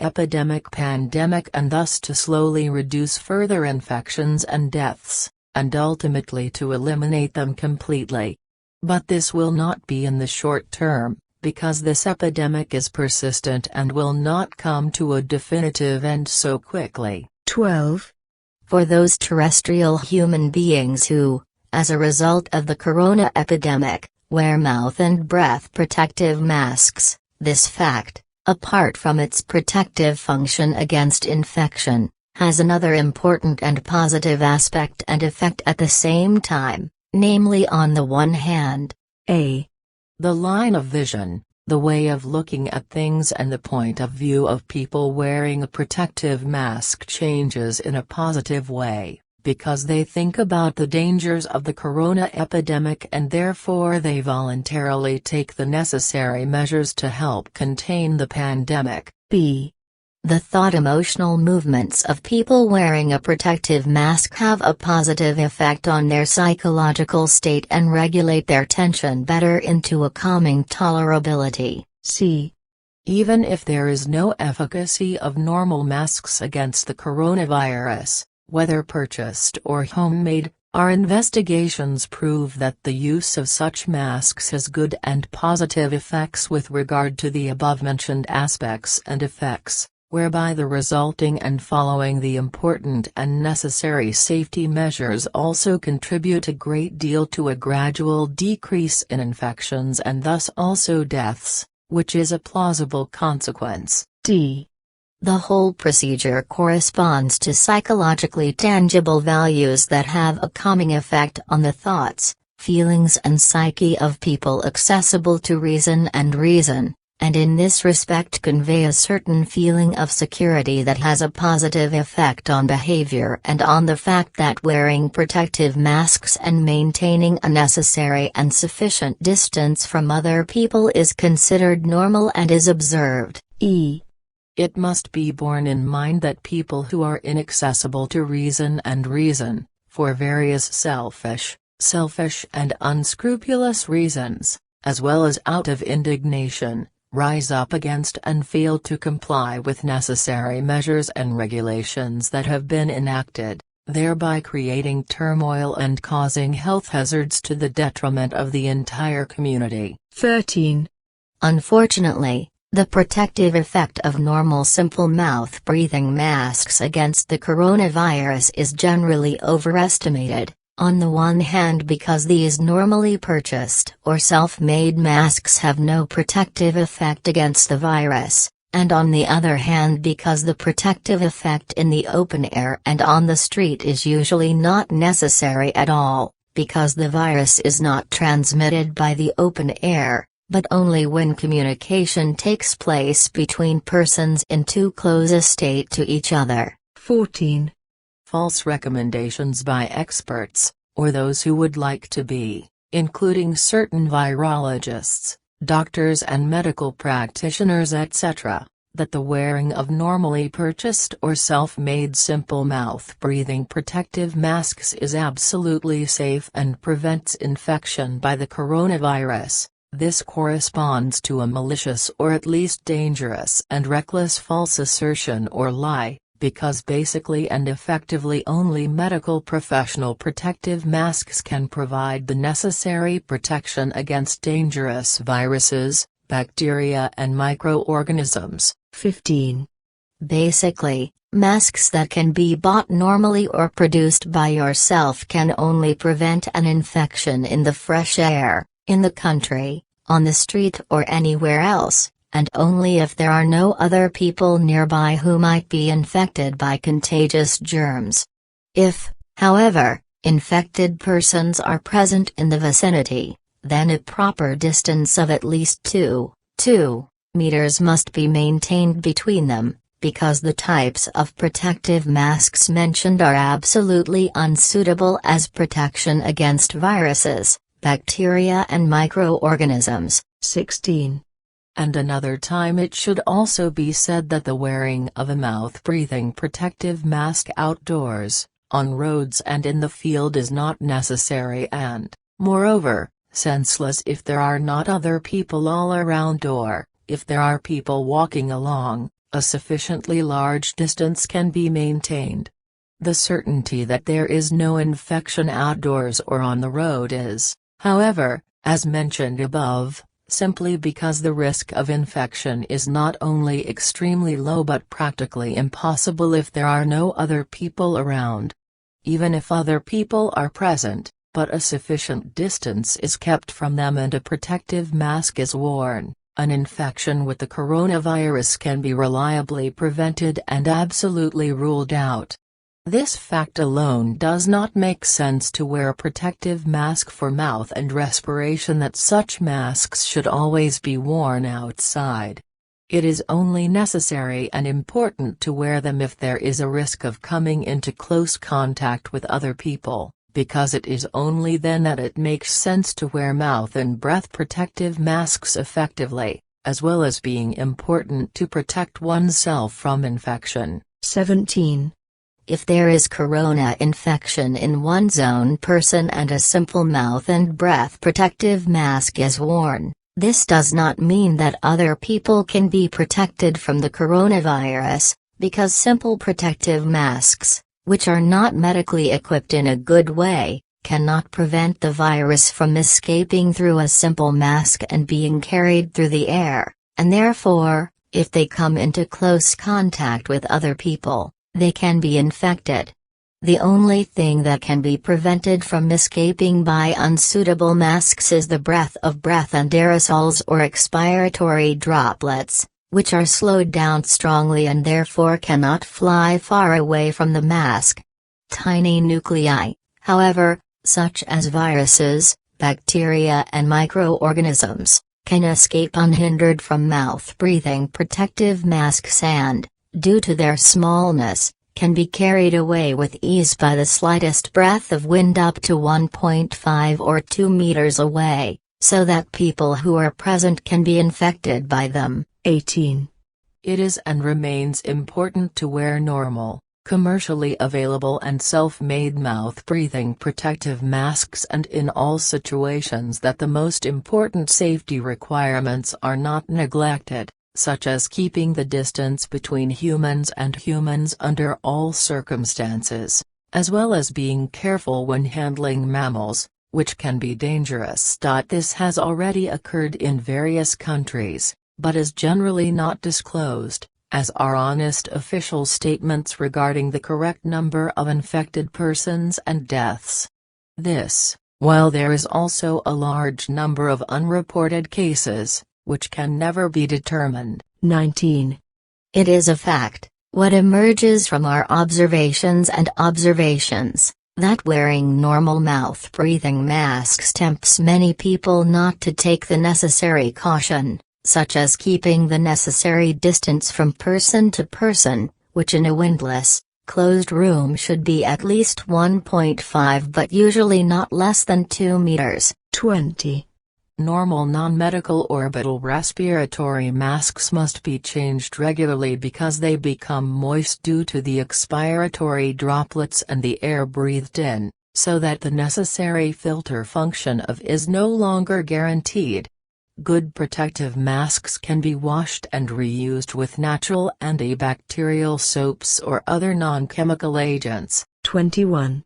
pandemic and thus to slowly reduce further infections and deaths, and ultimately to eliminate them completely. But this will not be in the short term, because this epidemic is persistent and will not come to a definitive end so quickly. 12. For those terrestrial human beings who, as a result of the corona epidemic, wear mouth and breath protective masks, this fact, apart from its protective function against infection, has another important and positive aspect and effect at the same time, namely on the one hand, A. The line of vision, the way of looking at things and the point of view of people wearing a protective mask changes in a positive way, because they think about the dangers of the corona epidemic and therefore they voluntarily take the necessary measures to help contain the pandemic. B. The thought-emotional movements of people wearing a protective mask have a positive effect on their psychological state and regulate their tension better into a calming tolerability. C. Even if there is no efficacy of normal masks against the coronavirus, whether purchased or homemade, our investigations prove that the use of such masks has good and positive effects with regard to the above-mentioned aspects and effects, whereby the resulting and following the important and necessary safety measures also contribute a great deal to a gradual decrease in infections and thus also deaths, which is a plausible consequence. D. The whole procedure corresponds to psychologically tangible values that have a calming effect on the thoughts, feelings and psyche of people accessible to reason, and in this respect convey a certain feeling of security that has a positive effect on behavior and on the fact that wearing protective masks and maintaining a necessary and sufficient distance from other people is considered normal and is observed. E. It must be borne in mind that people who are inaccessible to reason, for various selfish and unscrupulous reasons, as well as out of indignation, rise up against and fail to comply with necessary measures and regulations that have been enacted, thereby creating turmoil and causing health hazards to the detriment of the entire community. 13. Unfortunately, the protective effect of normal simple mouth breathing masks against the coronavirus is generally overestimated. On the one hand, because these normally purchased or self-made masks have no protective effect against the virus, and on the other hand because the protective effect in the open air and on the street is usually not necessary at all, because the virus is not transmitted by the open air, but only when communication takes place between persons in too close a state to each other. 14. False recommendations by experts, or those who would like to be, including certain virologists, doctors and medical practitioners etc., that the wearing of normally purchased or self-made simple mouth-breathing protective masks is absolutely safe and prevents infection by the coronavirus. This corresponds to a malicious or at least dangerous and reckless false assertion or lie, because basically and effectively only medical professional protective masks can provide the necessary protection against dangerous viruses, bacteria and microorganisms. 15. Basically, masks that can be bought normally or produced by yourself can only prevent an infection in the fresh air, in the country, on the street or anywhere else, and only if there are no other people nearby who might be infected by contagious germs. If, however, infected persons are present in the vicinity, then a proper distance of at least 2 meters must be maintained between them, because the types of protective masks mentioned are absolutely unsuitable as protection against viruses, bacteria and microorganisms. 16. and another time it should also be said that the wearing of a mouth-breathing protective mask outdoors, on roads and in the field is not necessary and, moreover, senseless if there are not other people all around or, if there are people walking along, a sufficiently large distance can be maintained. The certainty that there is no infection outdoors or on the road is, however, as mentioned above, simply because the risk of infection is not only extremely low but practically impossible if there are no other people around. Even if other people are present, but a sufficient distance is kept from them and a protective mask is worn, an infection with the coronavirus can be reliably prevented and absolutely ruled out. This fact alone does not make sense to wear a protective mask for mouth and respiration, that such masks should always be worn outside. It is only necessary and important to wear them if there is a risk of coming into close contact with other people, because it is only then that it makes sense to wear mouth and breath protective masks effectively, as well as being important to protect oneself from infection. 17. If there is corona infection in one's own person and a simple mouth and breath protective mask is worn, this does not mean that other people can be protected from the coronavirus, because simple protective masks, which are not medically equipped in a good way, cannot prevent the virus from escaping through a simple mask and being carried through the air, and therefore, if they come into close contact with other people, they can be infected. The only thing that can be prevented from escaping by unsuitable masks is the breath and aerosols or expiratory droplets, which are slowed down strongly and therefore cannot fly far away from the mask. Tiny nuclei, however, such as viruses, bacteria and microorganisms, can escape unhindered from mouth-breathing protective masks and, due to their smallness, can be carried away with ease by the slightest breath of wind up to 1.5 or 2 meters away, so that people who are present can be infected by them. 18. It is and remains important to wear normal, commercially available and self-made mouth-breathing protective masks, and in all situations that the most important safety requirements are not neglected, such as keeping the distance between humans and humans under all circumstances, as well as being careful when handling mammals, which can be dangerous. This has already occurred in various countries, but is generally not disclosed, as are honest official statements regarding the correct number of infected persons and deaths. This, while there is also a large number of unreported cases, which can never be determined. 19. It is a fact, what emerges from our observations, that wearing normal mouth-breathing masks tempts many people not to take the necessary caution, such as keeping the necessary distance from person to person, which in a windless, closed room should be at least 1.5 but usually not less than 2 meters. 20. Normal non-medical orbital respiratory masks must be changed regularly because they become moist due to the expiratory droplets and the air breathed in, so that the necessary filter function is no longer guaranteed. Good protective masks can be washed and reused with natural antibacterial soaps or other non-chemical agents. 21.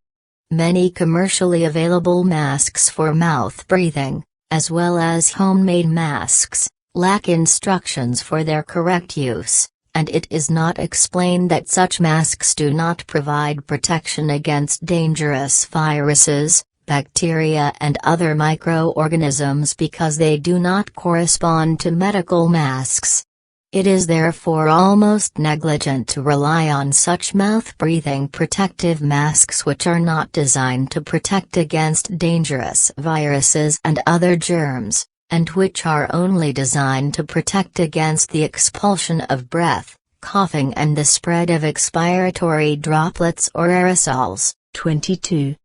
Many commercially available masks for mouth breathing, as well as homemade masks, lack instructions for their correct use, and it is not explained that such masks do not provide protection against dangerous viruses, bacteria and other microorganisms because they do not correspond to medical masks. It is therefore almost negligent to rely on such mouth-breathing protective masks which are not designed to protect against dangerous viruses and other germs, and which are only designed to protect against the expulsion of breath, coughing and the spread of expiratory droplets or aerosols. 22.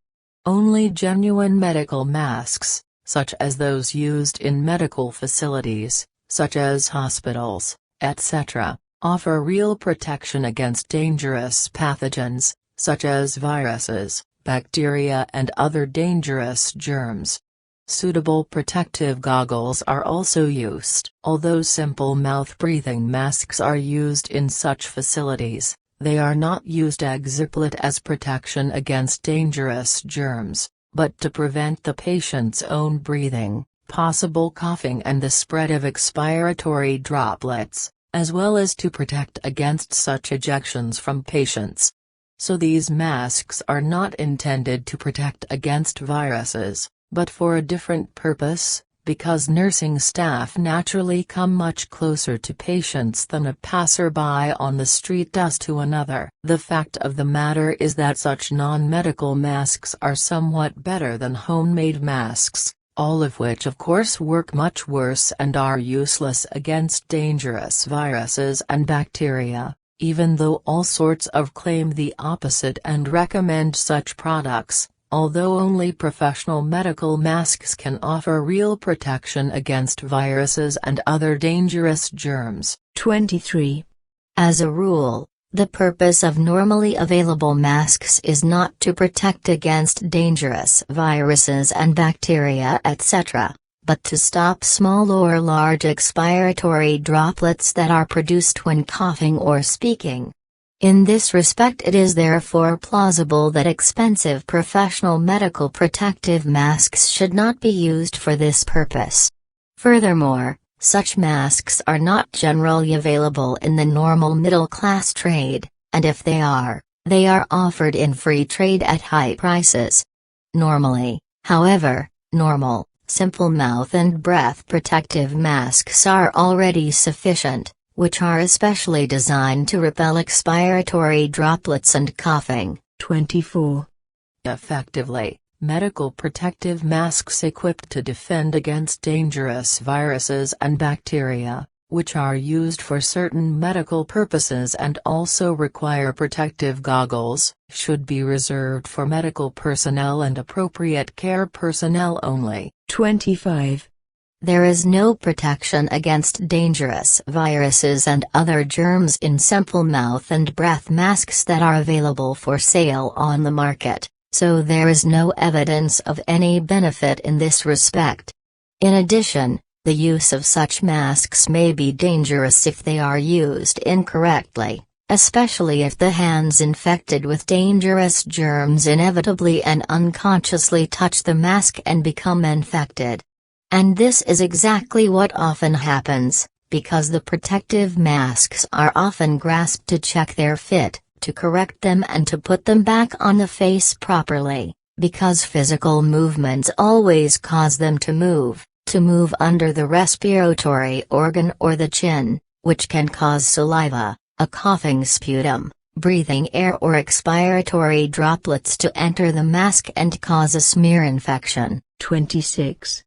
Only genuine medical masks, such as those used in medical facilities, such as hospitals, etc., offer real protection against dangerous pathogens, such as viruses, bacteria and other dangerous germs. Suitable protective goggles are also used. Although simple mouth-breathing masks are used in such facilities, they are not used exemplate as protection against dangerous germs, but to prevent the patient's own breathing, possible coughing and the spread of expiratory droplets, as well as to protect against such ejections from patients. So these masks are not intended to protect against viruses, but for a different purpose, because nursing staff naturally come much closer to patients than a passerby on the street does to another. The fact of the matter is that such non-medical masks are somewhat better than homemade masks, all of which of course work much worse and are useless against dangerous viruses and bacteria, even though all sorts of claim the opposite and recommend such products. Although only professional medical masks can offer real protection against viruses and other dangerous germs. 23. As a rule, the purpose of normally available masks is not to protect against dangerous viruses and bacteria etc., but to stop small or large expiratory droplets that are produced when coughing or speaking. In this respect, it is therefore plausible that expensive professional medical protective masks should not be used for this purpose. Furthermore, such masks are not generally available in the normal middle-class trade, and if they are offered in free trade at high prices. Normally, however, normal, simple mouth and breath protective masks are already sufficient, which are especially designed to repel expiratory droplets and coughing. 24. Effectively, medical protective masks equipped to defend against dangerous viruses and bacteria, which are used for certain medical purposes and also require protective goggles, should be reserved for medical personnel and appropriate care personnel only. 25. There is no protection against dangerous viruses and other germs in simple mouth and breath masks that are available for sale on the market, so there is no evidence of any benefit in this respect. In addition, the use of such masks may be dangerous if they are used incorrectly, especially if the hands infected with dangerous germs inevitably and unconsciously touch the mask and become infected. And this is exactly what often happens, because the protective masks are often grasped to check their fit, to correct them and to put them back on the face properly, because physical movements always cause them to move under the respiratory organ or the chin, which can cause saliva, a coughing sputum, breathing air or expiratory droplets to enter the mask and cause a smear infection. 26.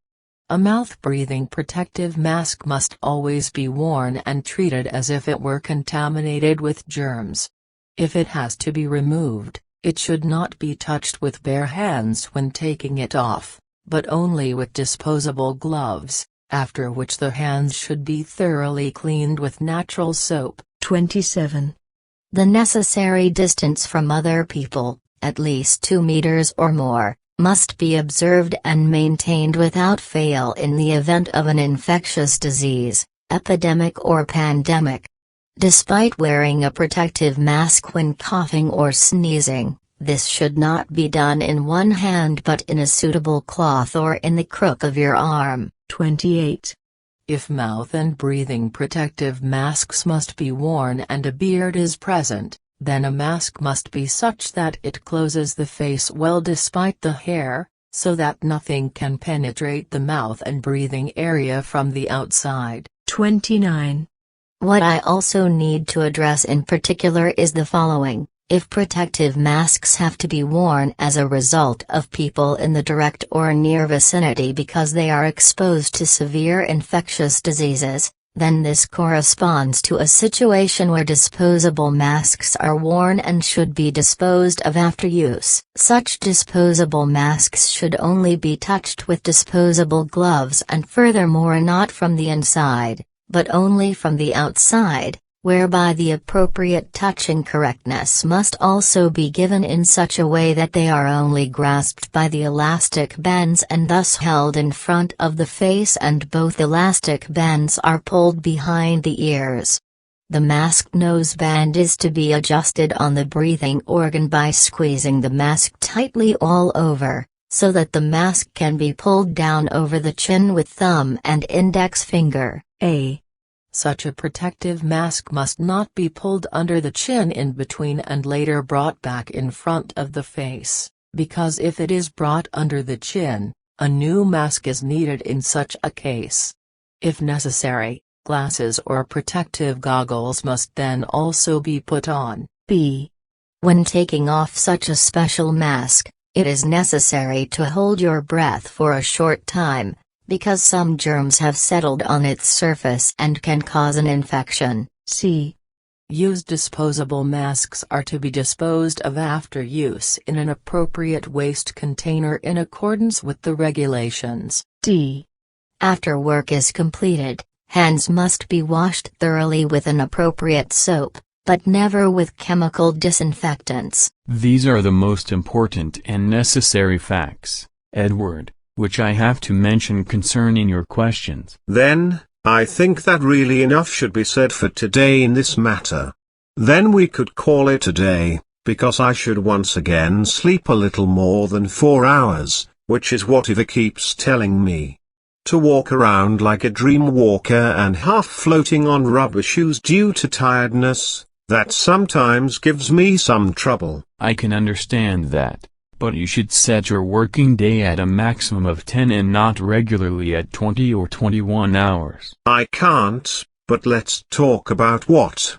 A mouth-breathing protective mask must always be worn and treated as if it were contaminated with germs. If it has to be removed, it should not be touched with bare hands when taking it off, but only with disposable gloves, after which the hands should be thoroughly cleaned with natural soap. 27. The necessary distance from other people, at least 2 meters or more, must be observed and maintained without fail in the event of an infectious disease, epidemic or pandemic. Despite wearing a protective mask when coughing or sneezing, this should not be done in one hand but in a suitable cloth or in the crook of your arm. 28. If mouth and breathing protective masks must be worn and a beard is present, then a mask must be such that it closes the face well despite the hair, so that nothing can penetrate the mouth and breathing area from the outside. 29. What I also need to address in particular is the following. If protective masks have to be worn as a result of people in the direct or near vicinity because they are exposed to severe infectious diseases, then this corresponds to a situation where disposable masks are worn and should be disposed of after use. Such disposable masks should only be touched with disposable gloves and furthermore not from the inside, but only from the outside, whereby the appropriate touching correctness must also be given in such a way that they are only grasped by the elastic bands and thus held in front of the face, and both elastic bands are pulled behind the ears. The mask nose band is to be adjusted on the breathing organ by squeezing the mask tightly all over, so that the mask can be pulled down over the chin with thumb and index finger. Such a protective mask must not be pulled under the chin in between and later brought back in front of the face, because if it is brought under the chin, a new mask is needed in such a case. If necessary, glasses or protective goggles must then also be put on. When taking off such a special mask, it is necessary to hold your breath for a short time, because some germs have settled on its surface and can cause an infection. Used disposable masks are to be disposed of after use in an appropriate waste container in accordance with the regulations. After work is completed, hands must be washed thoroughly with an appropriate soap, but never with chemical disinfectants. These are the most important and necessary facts, Edward, which I have to mention concerning your questions. Then, I think that really enough should be said for today in this matter. Then we could call it a day, because I should once again sleep a little more than 4 hours, which is what Eva keeps telling me. To walk around like a dream walker and half floating on rubber shoes due to tiredness, that sometimes gives me some trouble. I can understand that, but you should set your working day at a maximum of 10 and not regularly at 20 or 21 hours. I can't, but let's talk about what